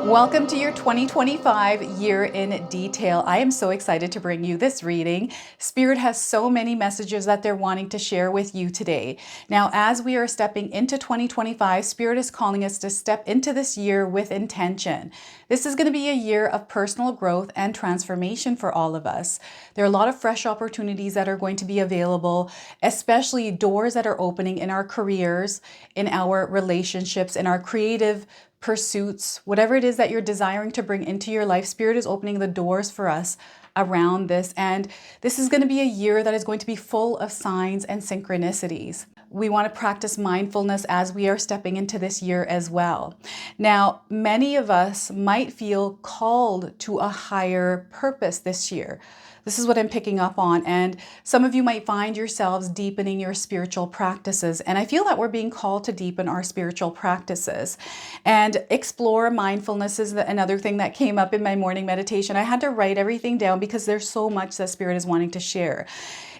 Welcome to your 2025 year in detail. I am so excited to bring you this reading. Spirit has so many messages that they're wanting to share with you today. Now, as we are stepping into 2025, Spirit is calling us to step into this year with intention. This is going to be a year of personal growth and transformation for all of us. There are a lot of fresh opportunities that are going to be available, especially doors that are opening in our careers, in our relationships, in our creative pursuits, whatever it is that you're desiring to bring into your life. Spirit is opening the doors for us around this. And this is going to be a year that is going to be full of signs and synchronicities. We want to practice mindfulness as we are stepping into this year as well. Now, many of us might feel called to a higher purpose this year. This is what I'm picking up on. And some of you might find yourselves deepening your spiritual practices. And I feel that we're being called to deepen our spiritual practices and explore mindfulness is another thing that came up in my morning meditation. I had to write everything down because there's so much that Spirit is wanting to share.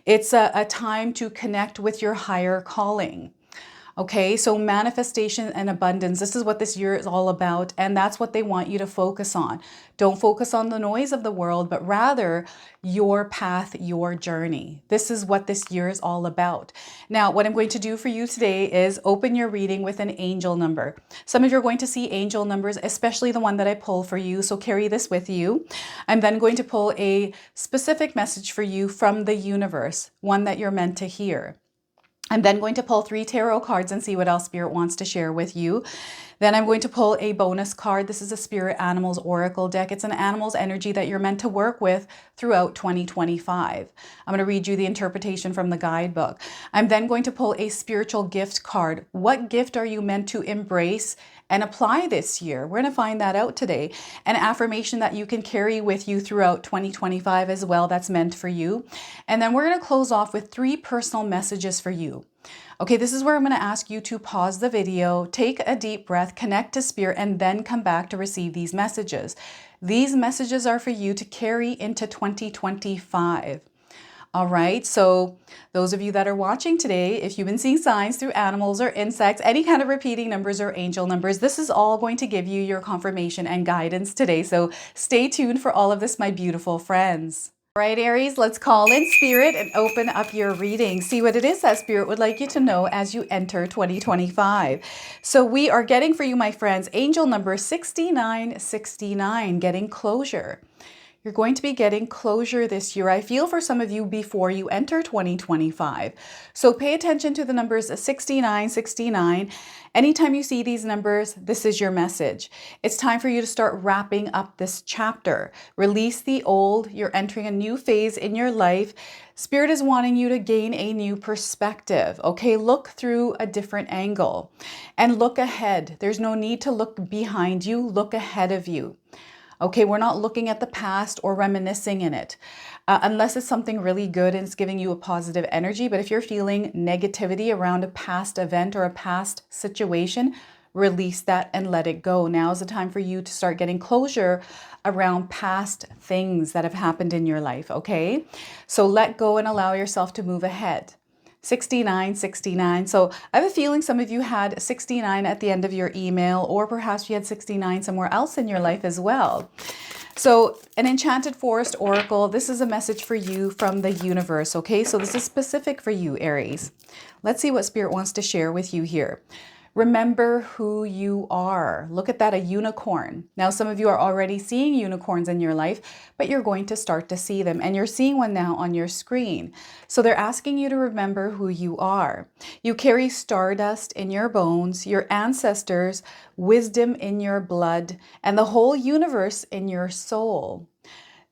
It's a time to connect with your higher calling. Okay, so manifestation and abundance, this is what this year is all about, and that's what they want you to focus on. Don't focus on the noise of the world, but rather your path, your journey. This is what this year is all about. Now, what I'm going to do for you today is open your reading with an angel number. Some of you are going to see angel numbers, especially the one that I pull for you, so carry this with you. I'm then going to pull a specific message for you from the universe, one that you're meant to hear. I'm then going to pull 3 tarot cards and see what else Spirit wants to share with you. Then I'm going to pull a bonus card. This is a Spirit Animals Oracle deck. It's an animal's energy that you're meant to work with throughout 2025. I'm going to read you the interpretation from the guidebook. I'm then going to pull a spiritual gift card. What gift are you meant to embrace and apply this year? We're going to find that out today. An affirmation that you can carry with you throughout 2025 as well, that's meant for you. And then we're going to close off with 3 personal messages for you. Okay, this is where I'm going to ask you to pause the video, take a deep breath, connect to Spirit, and then come back to receive these messages. These messages are for you to carry into 2025. All right, so those of you that are watching today, if you've been seeing signs through animals or insects, any kind of repeating numbers or angel numbers, this is all going to give you your confirmation and guidance today. So stay tuned for all of this, my beautiful friends. All right, Aries, let's call in Spirit and open up your reading. See what it is that Spirit would like you to know as you enter 2025. So we are getting for you, my friends, angel number 6969, getting closure. You're going to be getting closure this year. I feel for some of you before you enter 2025. So pay attention to the numbers 6969. Anytime you see these numbers, this is your message. It's time for you to start wrapping up this chapter. Release the old. You're entering a new phase in your life. Spirit is wanting you to gain a new perspective. Okay, look through a different angle and look ahead. There's no need to look behind you. Look ahead of you. Okay, we're not looking at the past or reminiscing in it, unless it's something really good and it's giving you a positive energy. But if you're feeling negativity around a past event or a past situation, release that and let it go. Now is the time for you to start getting closure around past things that have happened in your life, okay? So let go and allow yourself to move ahead. 6969. So I have a feeling some of you had 69 at the end of your email, or perhaps you had 69 somewhere else in your life as well. So an enchanted forest oracle, this is a message for you from the universe. Okay, so this is specific for you, Aries. Let's see what Spirit wants to share with you here. Remember who you are. Look at that, a unicorn. Now, some of you are already seeing unicorns in your life, but you're going to start to see them, and you're seeing one now on your screen. So they're asking you to remember who you are. You carry stardust in your bones, your ancestors, wisdom in your blood, and the whole universe in your soul.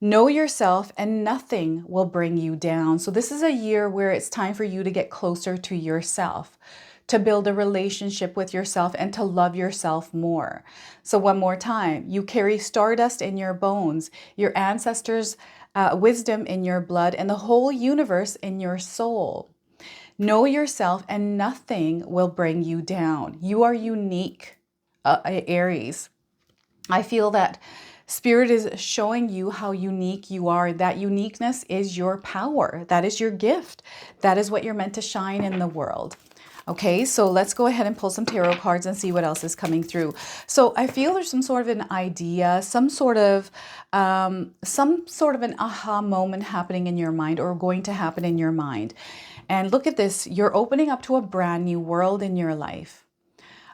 Know yourself and nothing will bring you down. So this is a year where it's time for you to get closer to yourself, to build a relationship with yourself and to love yourself more. So one more time, you carry stardust in your bones, your ancestors' wisdom in your blood, and the whole universe in your soul. Know yourself and nothing will bring you down. You are unique, Aries. I feel that Spirit is showing you how unique you are. That uniqueness is your power. That is your gift. That is what you're meant to shine in the world. Okay, so let's go ahead and pull some tarot cards and see what else is coming through. So I feel there's some sort of an idea, some sort of an aha moment happening in your mind or going to happen in your mind. And look at this, you're opening up to a brand new world in your life.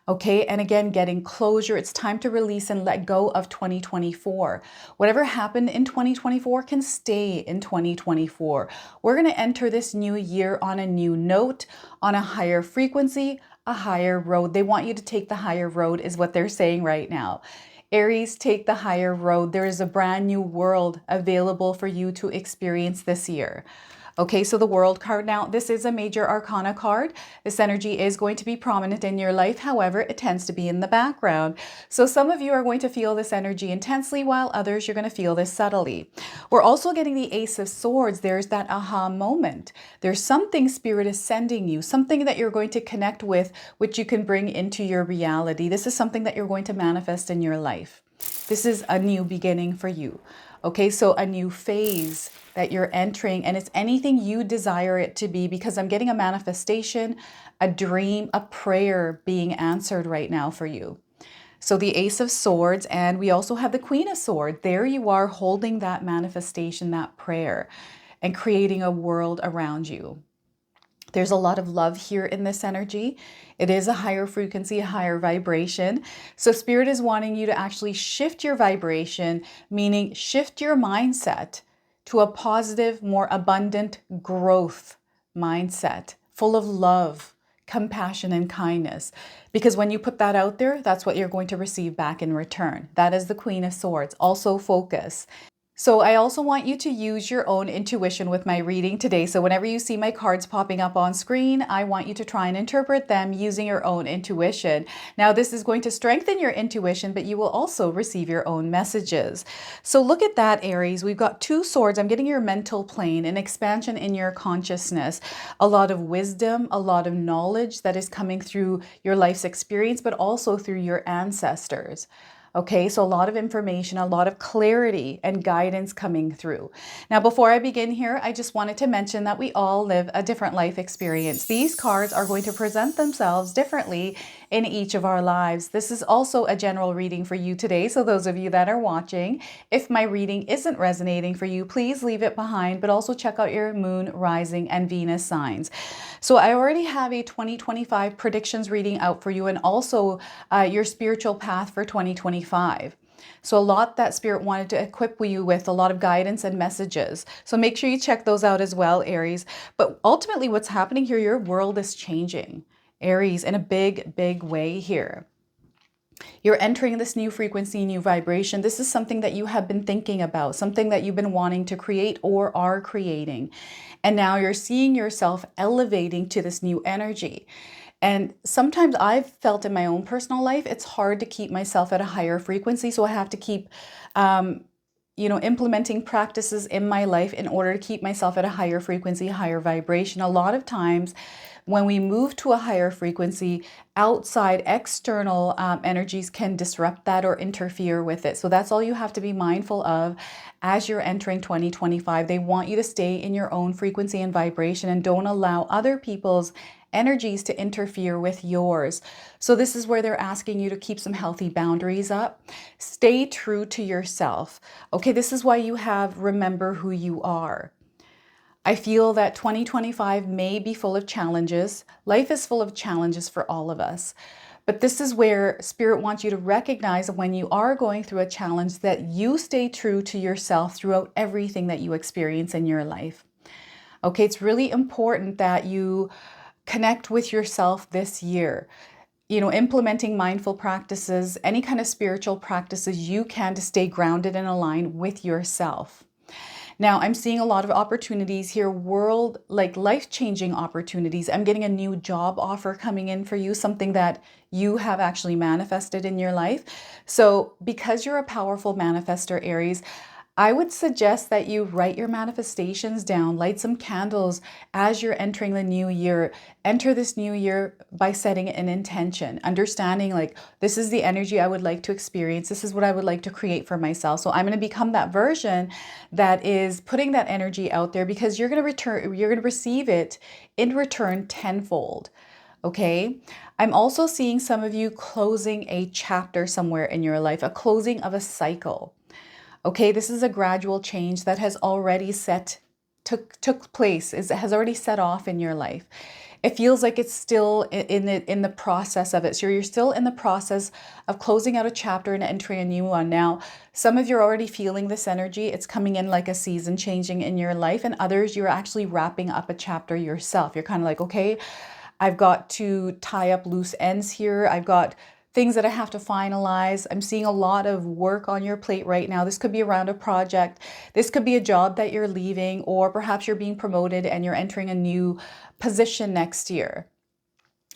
Okay, and again, getting closure. It's time to release and let go of 2024. Whatever happened in 2024 can stay in 2024. We're going to enter this new year on a new note, on a higher frequency, a higher road. They want you to take the higher road, is what they're saying right now. Aries, take the higher road. There is a brand new world available for you to experience this year. Okay, so the World card. Now, this is a major arcana card. This energy is going to be prominent in your life. However, it tends to be in the background. So some of you are going to feel this energy intensely, while others you're going to feel this subtly. We're also getting the Ace of Swords. There's that aha moment. There's something Spirit is sending you, something that you're going to connect with, which you can bring into your reality. This is something that you're going to manifest in your life. This is a new beginning for you. Okay, so a new phase that you're entering, and it's anything you desire it to be, because I'm getting a manifestation, a dream, a prayer being answered right now for you. So the Ace of Swords, and we also have the Queen of Swords. There you are holding that manifestation, that prayer, and creating a world around you. There's a lot of love here in this energy. It is a higher frequency, a higher vibration. So Spirit is wanting you to actually shift your vibration, meaning shift your mindset to a positive, more abundant growth mindset, full of love, compassion, and kindness. Because when you put that out there, that's what you're going to receive back in return. That is the Queen of Swords. Also focus. So I also want you to use your own intuition with my reading today. So whenever you see my cards popping up on screen, I want you to try and interpret them using your own intuition. Now, this is going to strengthen your intuition, but you will also receive your own messages. So look at that, Aries. We've got two swords. I'm getting your mental plane, an expansion in your consciousness, a lot of wisdom, a lot of knowledge that is coming through your life's experience, but also through your ancestors. Okay, so a lot of information, a lot of clarity and guidance coming through. Now, before I begin here, I just wanted to mention that we all live a different life experience. These cards are going to present themselves differently in each of our lives. This is also a general reading for you today. So those of you that are watching, if my reading isn't resonating for you, please leave it behind, but also check out your moon, rising, and Venus signs. So I already have a 2025 predictions reading out for you, and also your spiritual path for 2025. So a lot that Spirit wanted to equip you with, a lot of guidance and messages. So make sure you check those out as well, Aries. But ultimately what's happening here, your world is changing, Aries, in a big, big way here. You're entering this new frequency, new vibration. This is something that you have been thinking about, something that you've been wanting to create or are creating. And now you're seeing yourself elevating to this new energy. And sometimes I've felt in my own personal life, it's hard to keep myself at a higher frequency. So I have to keep, implementing practices in my life in order to keep myself at a higher frequency, higher vibration. A lot of times when we move to a higher frequency, outside external energies can disrupt that or interfere with it. So that's all you have to be mindful of as you're entering 2025. They want you to stay in your own frequency and vibration, and don't allow other people's energies to interfere with yours. So this is where they're asking you to keep some healthy boundaries up. Stay true to yourself. Okay, this is why you have remember who you are. I feel that 2025 may be full of challenges. Life is full of challenges for all of us. But this is where Spirit wants you to recognize when you are going through a challenge that you stay true to yourself throughout everything that you experience in your life. Okay, it's really important that you connect with yourself this year. Implementing mindful practices, any kind of spiritual practices you can to stay grounded and aligned with yourself. Now, I'm seeing a lot of opportunities here, life-changing opportunities. I'm getting a new job offer coming in for you, something that you have actually manifested in your life. So because you're a powerful manifester, Aries, I would suggest that you write your manifestations down, light some candles as you're entering the new year. Enter this new year by setting an intention, understanding this is the energy I would like to experience. This is what I would like to create for myself. So I'm going to become that version that is putting that energy out there, because you're going to receive it in return tenfold. Okay. I'm also seeing some of you closing a chapter somewhere in your life, a closing of a cycle. Okay, this is a gradual change that has already took place, has already set off in your life. It feels like it's still in the process of it. So you're still in the process of closing out a chapter and entering a new one. Now, some of you are already feeling this energy. It's coming in like a season changing in your life, and others you're actually wrapping up a chapter yourself. You're kind of like, okay, I've got to tie up loose ends here. I've got things that I have to finalize. I'm seeing a lot of work on your plate right now. This could be around a project. This could be a job that you're leaving, or perhaps you're being promoted and you're entering a new position next year.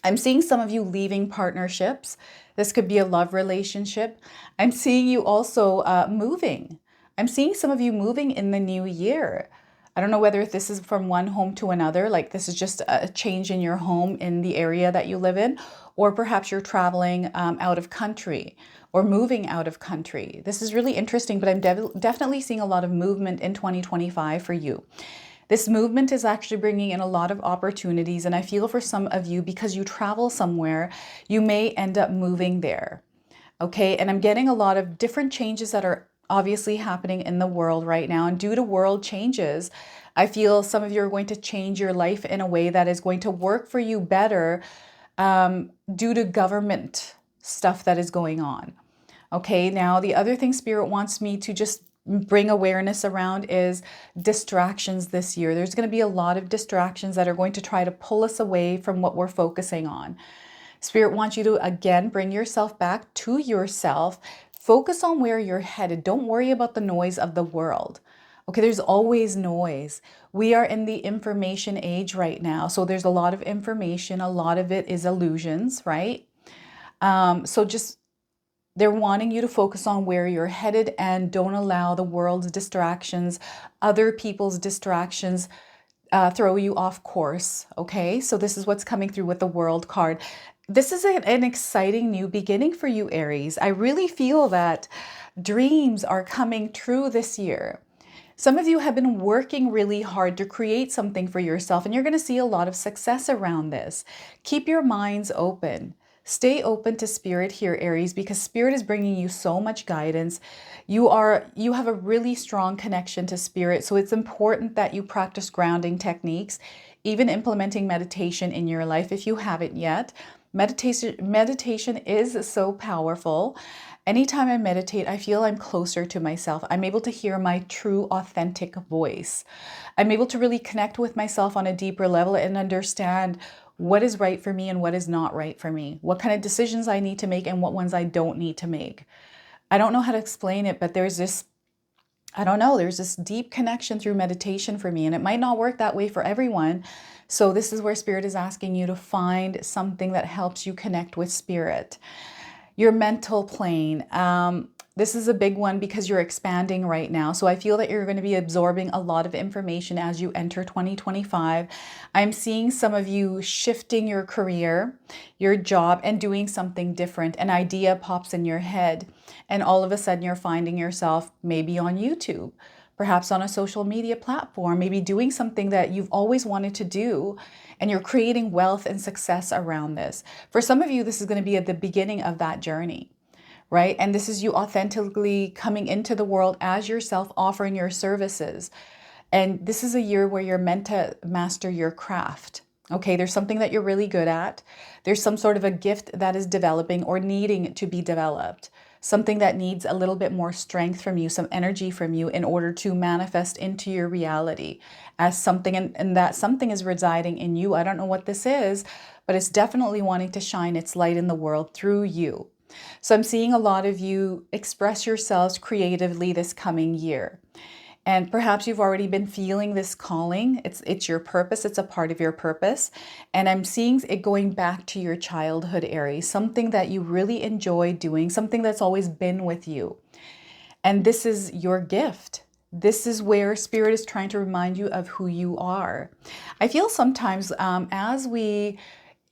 I'm seeing some of you leaving partnerships. This could be a love relationship. I'm seeing you also moving. I'm seeing some of you moving in the new year. I don't know whether this is from one home to another, like this is just a change in your home in the area that you live in, or perhaps you're traveling out of country or moving out of country. This is really interesting, but I'm definitely seeing a lot of movement in 2025 for you. This movement is actually bringing in a lot of opportunities, and I feel for some of you, because you travel somewhere, you may end up moving there. Okay, and I'm getting a lot of different changes that are obviously happening in the world right now, and due to world changes, I feel some of you are going to change your life in a way that is going to work for you better due to government stuff that is going on. Okay, now the other thing Spirit wants me to just bring awareness around is distractions this year. There's going to be a lot of distractions that are going to try to pull us away from what we're focusing on. Spirit wants you to, again, bring yourself back to yourself. Focus on where you're headed. Don't worry about the noise of the world. Okay, there's always noise. We are in the information age right now. So there's a lot of information. A lot of it is illusions, right? So just they're wanting you to focus on where you're headed and don't allow the world's distractions, other people's distractions, throw you off course. Okay, so this is what's coming through with the World card. This is an exciting new beginning for you, Aries. I really feel that dreams are coming true this year. Some of you have been working really hard to create something for yourself, and you're going to see a lot of success around this. Keep your minds open. Stay open to Spirit here, Aries, because Spirit is bringing you so much guidance. You have a really strong connection to Spirit, so it's important that you practice grounding techniques, even implementing meditation in your life if you haven't yet. Meditation is so powerful. Anytime I meditate, I feel I'm closer to myself. I'm able to hear my true, authentic voice. I'm able to really connect with myself on a deeper level and understand what is right for me and what is not right for me, what kind of decisions I need to make and what ones I don't need to make. I don't know how to explain it, but there's this, I don't know, there's this deep connection through meditation for me, and it might not work that way for everyone. So this is where Spirit is asking you to find something that helps you connect with Spirit. Your mental plane. This is a big one because you're expanding right now. So I feel that you're going to be absorbing a lot of information as you enter 2025. I'm seeing some of you shifting your career, your job, and doing something different. An idea pops in your head, and all of a sudden you're finding yourself maybe on YouTube, perhaps on a social media platform, maybe doing something that you've always wanted to do, and you're creating wealth and success around this. For some of you, this is going to be at the beginning of that journey, right? And this is you authentically coming into the world as yourself, offering your services. And this is a year where you're meant to master your craft. Okay, there's something that you're really good at. There's some sort of a gift that is developing or needing to be developed. Something that needs a little bit more strength from you, some energy from you in order to manifest into your reality as something, and that something is residing in you. I don't know what this is, but it's definitely wanting to shine its light in the world through you. So I'm seeing a lot of you express yourselves creatively this coming year. And perhaps you've already been feeling this calling. It's your purpose. It's a part of your purpose. And I'm seeing it going back to your childhood, Aries, something that you really enjoy doing, something that's always been with you. And this is your gift. This is where Spirit is trying to remind you of who you are. I feel sometimes as we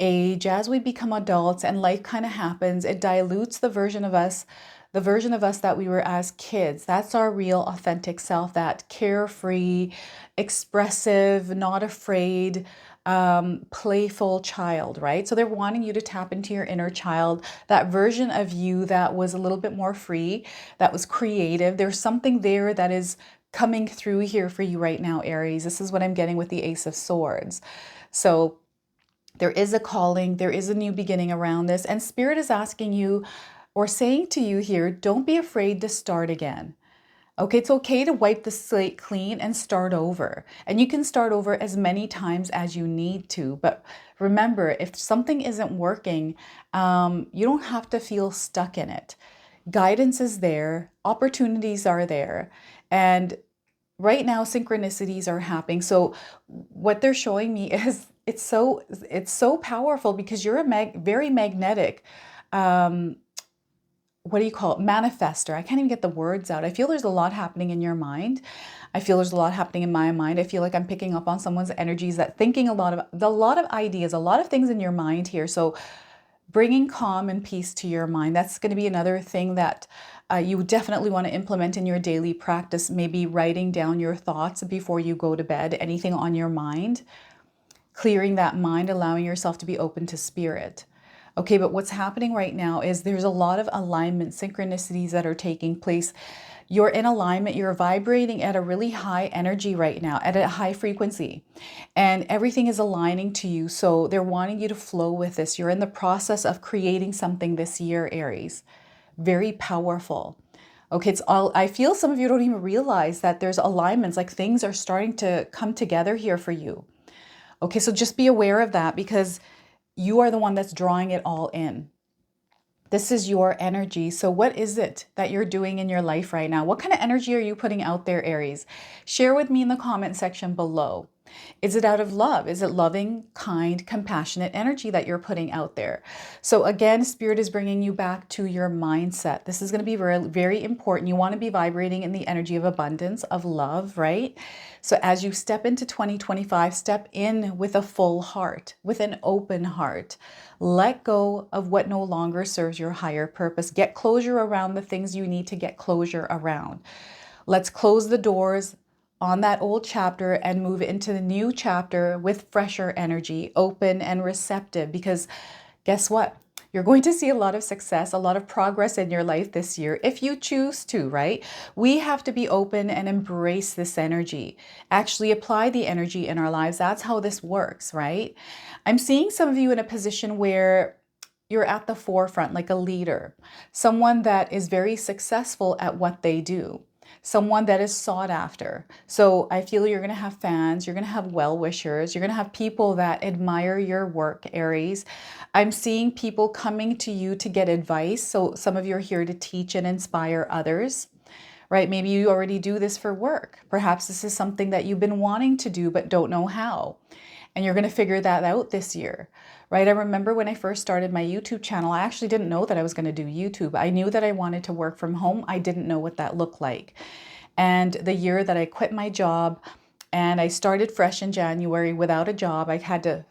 age, as we become adults and life kind of happens, it dilutes the version of us that we were as kids. That's our real authentic self, that carefree, expressive, not afraid, playful child, right? So they're wanting you to tap into your inner child, that version of you that was a little bit more free, that was creative. There's something there that is coming through here for you right now, Aries. This is what I'm getting with the Ace of Swords. So there is a calling, there is a new beginning around this, and Spirit is asking you or saying to you here, don't be afraid to start again. Okay, it's okay to wipe the slate clean and start over. And you can start over as many times as you need to. But remember, if something isn't working, you don't have to feel stuck in it. Guidance is there, opportunities are there, and right now synchronicities are happening. So what they're showing me is it's so powerful because you're a very magnetic, what do you call it? Manifester. I can't even get the words out. I feel there's a lot happening in your mind. I feel there's a lot happening in my mind. I feel like I'm picking up on someone's energies, that thinking a lot of ideas, a lot of things in your mind here. So bringing calm and peace to your mind. That's going to be another thing that you definitely want to implement in your daily practice. Maybe writing down your thoughts before you go to bed, anything on your mind, clearing that mind, allowing yourself to be open to spirit. Okay, but what's happening right now is there's a lot of alignment, synchronicities that are taking place. You're in alignment, you're vibrating at a really high energy right now, at a high frequency, and everything is aligning to you. So they're wanting you to flow with this. You're in the process of creating something this year, Aries. Very powerful. Okay, it's all, I feel some of you don't even realize that there's alignments, like things are starting to come together here for you. Okay, so just be aware of that because you are the one that's drawing it all in. This is your energy. So what is it that you're doing in your life right now? What kind of energy are you putting out there, Aries? Share with me in the comment section below. Is it out of love? Is it loving, kind, compassionate energy that you're putting out there? So again, Spirit is bringing you back to your mindset. This is going to be very, very important. You want to be vibrating in the energy of abundance, of love, right? So as you step into 2025, step in with a full heart, with an open heart. Let go of what no longer serves your higher purpose. Get closure around the things you need to get closure around. Let's close the doors on that old chapter and move into the new chapter with fresher energy, open and receptive, because guess what? You're going to see a lot of success, a lot of progress in your life this year if you choose to, right? We have to be open and embrace this energy, actually apply the energy in our lives. That's how this works, right? I'm seeing some of you in a position where you're at the forefront, like a leader, someone that is very successful at what they do, someone that is sought after. So I feel you're going to have fans, you're going to have well-wishers, you're going to have people that admire your work, Aries. I'm seeing people coming to you to get advice. So some of you are here to teach and inspire others, right? Maybe you already do this for work. Perhaps this is something that you've been wanting to do but don't know how. And you're going to figure that out this year, right? I remember when I first started my YouTube channel, I actually didn't know that I was going to do YouTube. I knew that I wanted to work from home. I didn't know what that looked like. And the year that I quit my job and I started fresh in January without a job, I had to,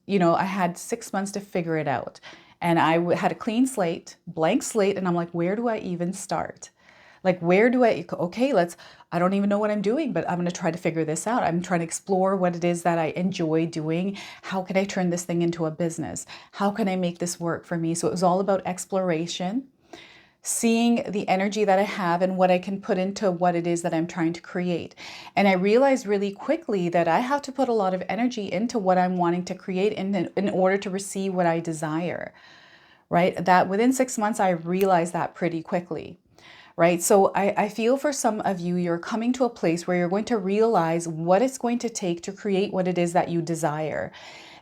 I had 6 months to figure it out. And I had a clean slate, blank slate. And I'm like, where do I even start? Like, where do okay, I don't even know what I'm doing, but I'm going to try to figure this out. I'm trying to explore what it is that I enjoy doing. How can I turn this thing into a business? How can I make this work for me? So it was all about exploration, seeing the energy that I have and what I can put into what it is that I'm trying to create. And I realized really quickly that I have to put a lot of energy into what I'm wanting to create in order to receive what I desire, right? That within 6 months, I realized that pretty quickly. Right? So I feel for some of you, you're coming to a place where you're going to realize what it's going to take to create what it is that you desire.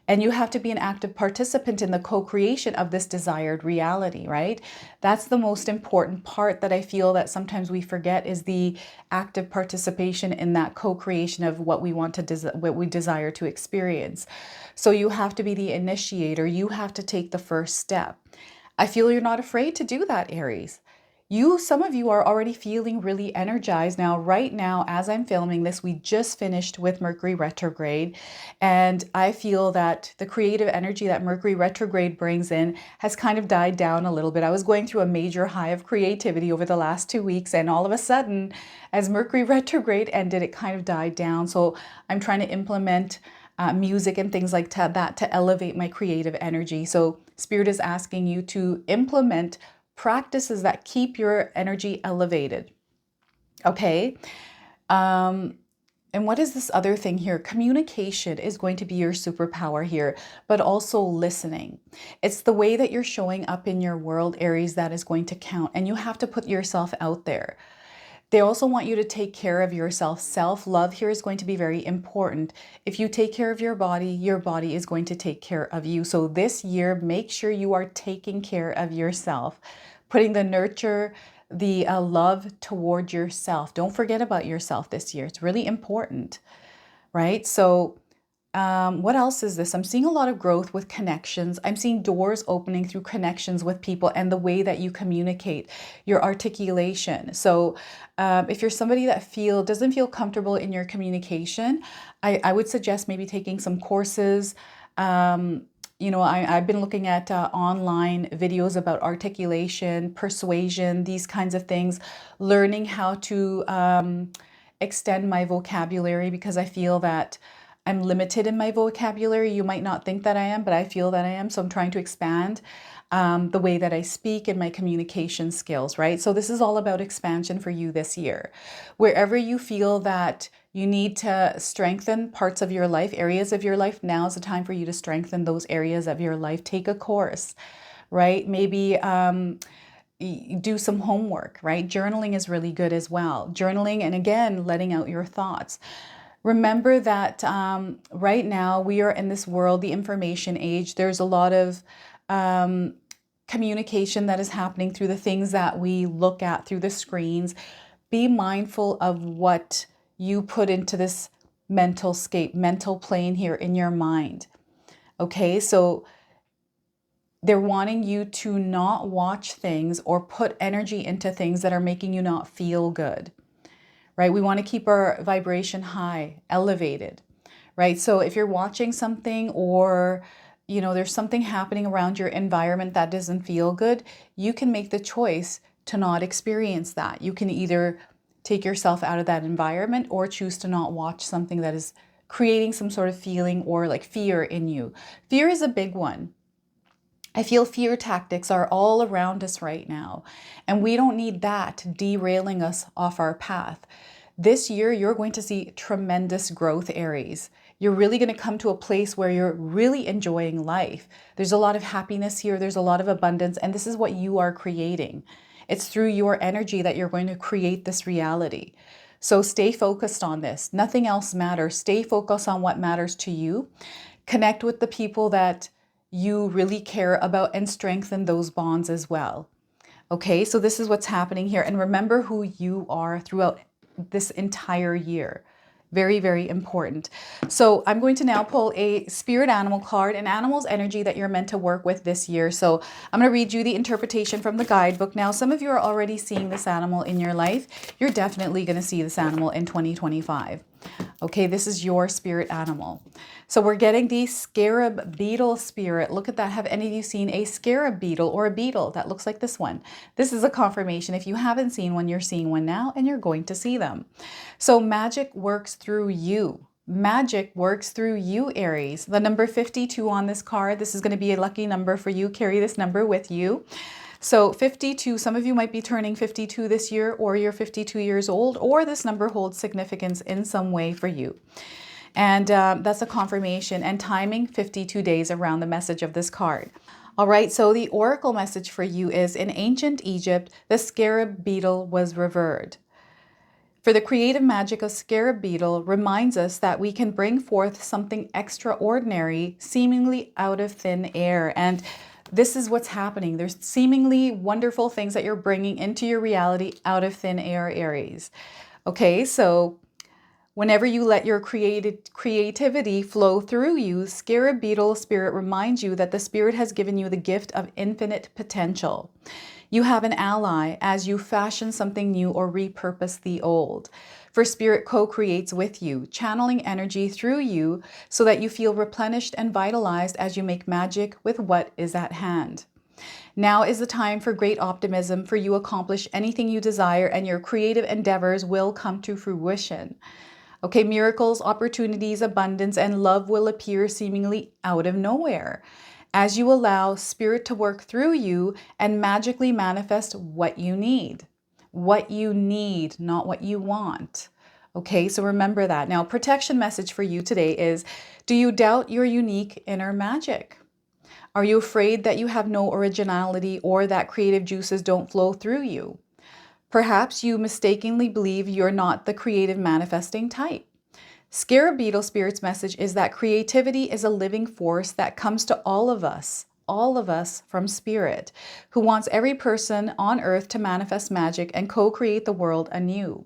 And you have to be an active participant in the co-creation of this desired reality, right? That's the most important part that I feel that sometimes we forget, is the active participation in that co-creation of what we want to what we desire to experience. So you have to be the initiator. You have to take the first step. I feel you're not afraid to do that, Aries. Some of you are already feeling really energized now. Right now, as I'm filming this, we just finished with Mercury retrograde. And I feel that the creative energy that Mercury retrograde brings in has kind of died down a little bit. I was going through a major high of creativity over the last 2 weeks. And all of a sudden, as Mercury retrograde ended, it kind of died down. So I'm trying to implement music and things like that to elevate my creative energy. So Spirit is asking you to implement practices that keep your energy elevated. Okay. And what is this other thing here? Communication is going to be your superpower here, but also listening. It's the way that you're showing up in your world, Aries, that is going to count. And you have to put yourself out there. They also want you to take care of yourself. Self-love here is going to be very important. If you take care of your body is going to take care of you. So this year, make sure you are taking care of yourself, putting the nurture, the love toward yourself. Don't forget about yourself this year. It's really important, right? So what else is this? I'm seeing a lot of growth with connections. I'm seeing doors opening through connections with people and the way that you communicate, your articulation. So if you're somebody that doesn't feel comfortable in your communication, I would suggest maybe taking some courses. You know, I've been looking at online videos about articulation, persuasion, these kinds of things, learning how to extend my vocabulary, because I feel that I'm limited in my vocabulary. You might not think that I am, but I feel that I am. So I'm trying to expand the way that I speak and my communication skills, right? So this is all about expansion for you this year. Wherever you feel that you need to strengthen parts of your life, areas of your life, now is the time for you to strengthen those areas of your life. Take a course, right? Maybe do some homework, right? Journaling is really good as well. Journaling, and again, letting out your thoughts. Remember that right now we are in this world, the information age. There's a lot of communication that is happening through the things that we look at through the screens. Be mindful of what you put into this mental plane here in your mind. Okay, so they're wanting you to not watch things or put energy into things that are making you not feel good. Right? We want to keep our vibration high, elevated, right? So if you're watching something, or, you know, there's something happening around your environment that doesn't feel good, you can make the choice to not experience that. You can either take yourself out of that environment or choose to not watch something that is creating some sort of feeling or like fear in you. Fear is a big one. I feel fear tactics are all around us right now, and we don't need that derailing us off our path. This year, you're going to see tremendous growth, Aries. You're really going to come to a place where you're really enjoying life. There's a lot of happiness here. There's a lot of abundance, and this is what you are creating. It's through your energy that you're going to create this reality. So stay focused on this. Nothing else matters. Stay focused on what matters to you. Connect with the people that you really care about and strengthen those bonds as well. Okay, so this is what's happening here. And remember who you are throughout this entire year. Very, very important. So I'm going to now pull a spirit animal card, an animal's energy that you're meant to work with this year. So I'm going to read you the interpretation from the guidebook. Now, some of you are already seeing this animal in your life. You're definitely going to see this animal in 2025. Okay, this is your spirit animal. So we're getting the scarab beetle spirit. Look at that. Have any of you seen a scarab beetle or a beetle that looks like this one? This is a confirmation. If you haven't seen one, you're seeing one now, and you're going to see them. So magic works through you. Magic works through you, Aries. The number 52 on this card, this is going to be a lucky number for you. Carry this number with you. So 52, some of you might be turning 52 this year, or you're 52 years old, or this number holds significance in some way for you. And that's a confirmation, and timing 52 days around the message of this card. All right, so the oracle message for you is, in ancient Egypt, the scarab beetle was revered. For the creative magic of scarab beetle reminds us that we can bring forth something extraordinary, seemingly out of thin air. And this is what's happening. There's seemingly wonderful things that you're bringing into your reality out of thin air, Aries. Okay, so whenever you let your creativity flow through you, scarab beetle spirit reminds you that the spirit has given you the gift of infinite potential. You have an ally as you fashion something new or repurpose the old. For spirit co-creates with you, channeling energy through you so that you feel replenished and vitalized as you make magic with what is at hand. Now is the time for great optimism, for you accomplish anything you desire and your creative endeavors will come to fruition. Okay, miracles, opportunities, abundance, and love will appear seemingly out of nowhere as you allow spirit to work through you and magically manifest what you need. What you need, not what you want. Okay, so remember that. Now, protection message for you today is, do you doubt your unique inner magic? Are you afraid that you have no originality or that creative juices don't flow through you? Perhaps you mistakenly believe you're not the creative manifesting type. Scarab Beetle Spirit's message is that creativity is a living force that comes to all of us from Spirit, who wants every person on earth to manifest magic and co-create the world anew.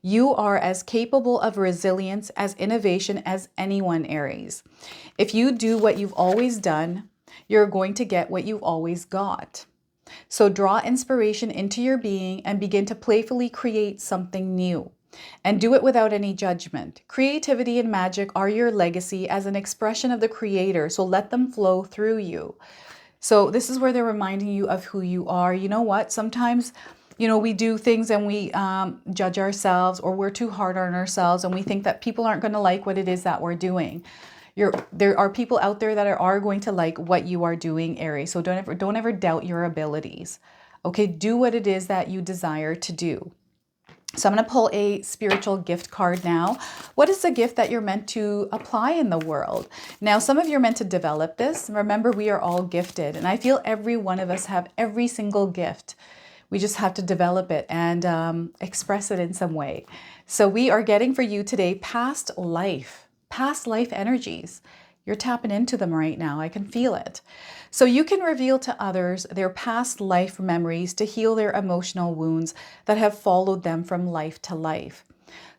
You are as capable of resilience, as innovation as anyone, Aries. If you do what you've always done, you're going to get what you've always got. So draw inspiration into your being and begin to playfully create something new. And do it without any judgment. Creativity and magic are your legacy as an expression of the Creator, so let them flow through you. So this is where they're reminding you of who you are. You know what? Sometimes, we do things and we judge ourselves, or we're too hard on ourselves and we think that people aren't going to like what it is that we're doing. There are people out there that are going to like what you are doing, Aries. So don't ever doubt your abilities. Okay, do what it is that you desire to do. So I'm going to pull a spiritual gift card now. What is the gift that you're meant to apply in the world? Now, some of you are meant to develop this. Remember, we are all gifted. And I feel every one of us have every single gift. We just have to develop it and express it in some way. So we are getting for you today past life energies. You're tapping into them right now. I can feel it. So you can reveal to others their past life memories to heal their emotional wounds that have followed them from life to life.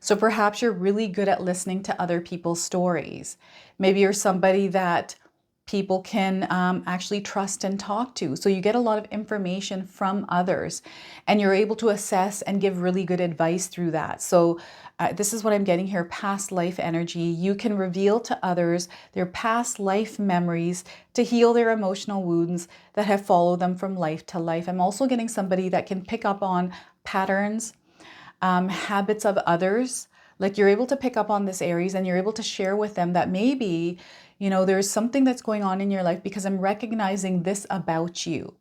So perhaps you're really good at listening to other people's stories. Maybe you're somebody that people can actually trust and talk to. So you get a lot of information from others and you're able to assess and give really good advice through that. So this is what I'm getting here, past life energy. You can reveal to others their past life memories to heal their emotional wounds that have followed them from life to life. I'm also getting somebody that can pick up on patterns, habits of others. Like you're able to pick up on this, Aries, and you're able to share with them that maybe, there's something that's going on in your life because I'm recognizing this about you.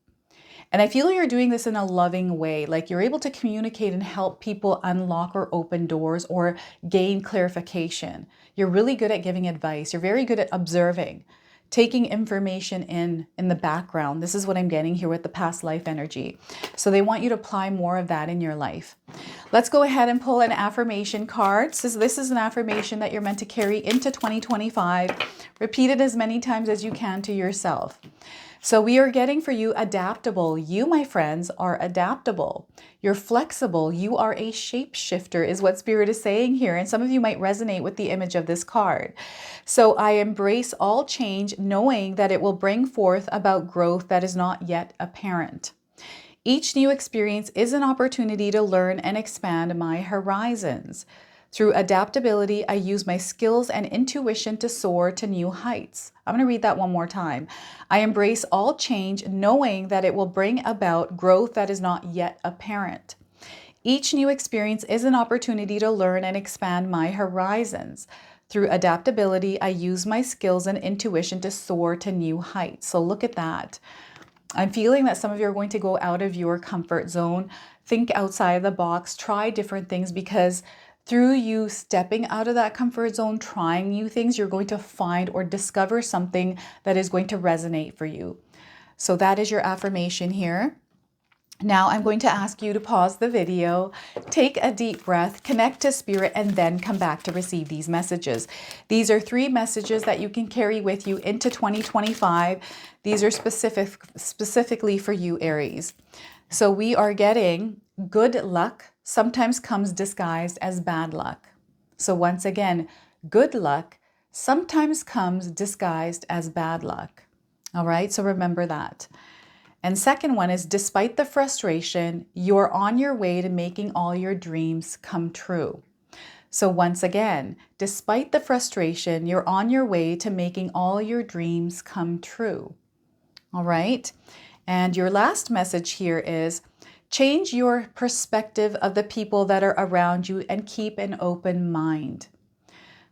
And I feel you're doing this in a loving way, like you're able to communicate and help people unlock or open doors or gain clarification. You're really good at giving advice. You're very good at observing, taking information in the background. This is what I'm getting here with the past life energy. So they want you to apply more of that in your life. Let's go ahead and pull an affirmation card. So this is an affirmation that you're meant to carry into 2025. Repeat it as many times as you can to yourself. So we are getting for you adaptable. You, my friends, are adaptable. You're flexible. You are a shapeshifter is what Spirit is saying here. And some of you might resonate with the image of this card. So I embrace all change, knowing that it will bring forth about growth that is not yet apparent. Each new experience is an opportunity to learn and expand my horizons. Through adaptability, I use my skills and intuition to soar to new heights. I'm going to read that one more time. I embrace all change, knowing that it will bring about growth that is not yet apparent. Each new experience is an opportunity to learn and expand my horizons. Through adaptability, I use my skills and intuition to soar to new heights. So look at that. I'm feeling that some of you are going to go out of your comfort zone, think outside of the box, try different things, because through you stepping out of that comfort zone, trying new things, you're going to find or discover something that is going to resonate for you. So that is your affirmation here. Now I'm going to ask you to pause the video, take a deep breath, connect to Spirit, and then come back to receive these messages. These are 3 messages that you can carry with you into 2025. These are specifically for you, Aries. So we are getting good luck sometimes comes disguised as bad luck. So once again, good luck sometimes comes disguised as bad luck. All right, so remember that. And second one is, despite the frustration, you're on your way to making all your dreams come true. So once again, despite the frustration, you're on your way to making all your dreams come true. All right. And your last message here is, change your perspective of the people that are around you and keep an open mind.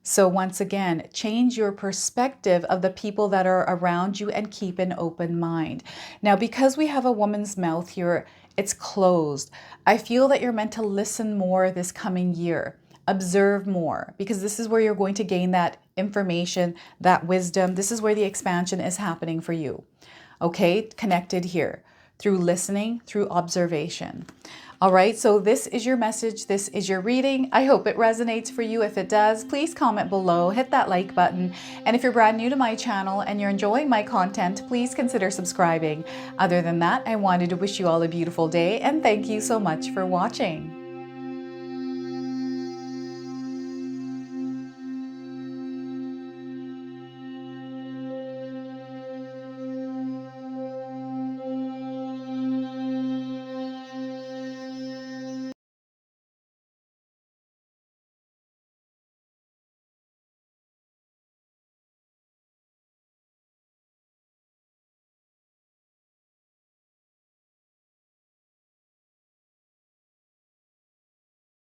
So once again, change your perspective of the people that are around you and keep an open mind. Now, because we have a woman's mouth here, it's closed. I feel that you're meant to listen more this coming year. Observe more, because this is where you're going to gain that information, that wisdom. This is where the expansion is happening for you. Okay, connected here through listening, through observation. All right, so this is your message. This is your reading. I hope it resonates for you. If it does, please comment below, hit that like button. And if you're brand new to my channel and you're enjoying my content, please consider subscribing. Other than that, I wanted to wish you all a beautiful day and thank you so much for watching.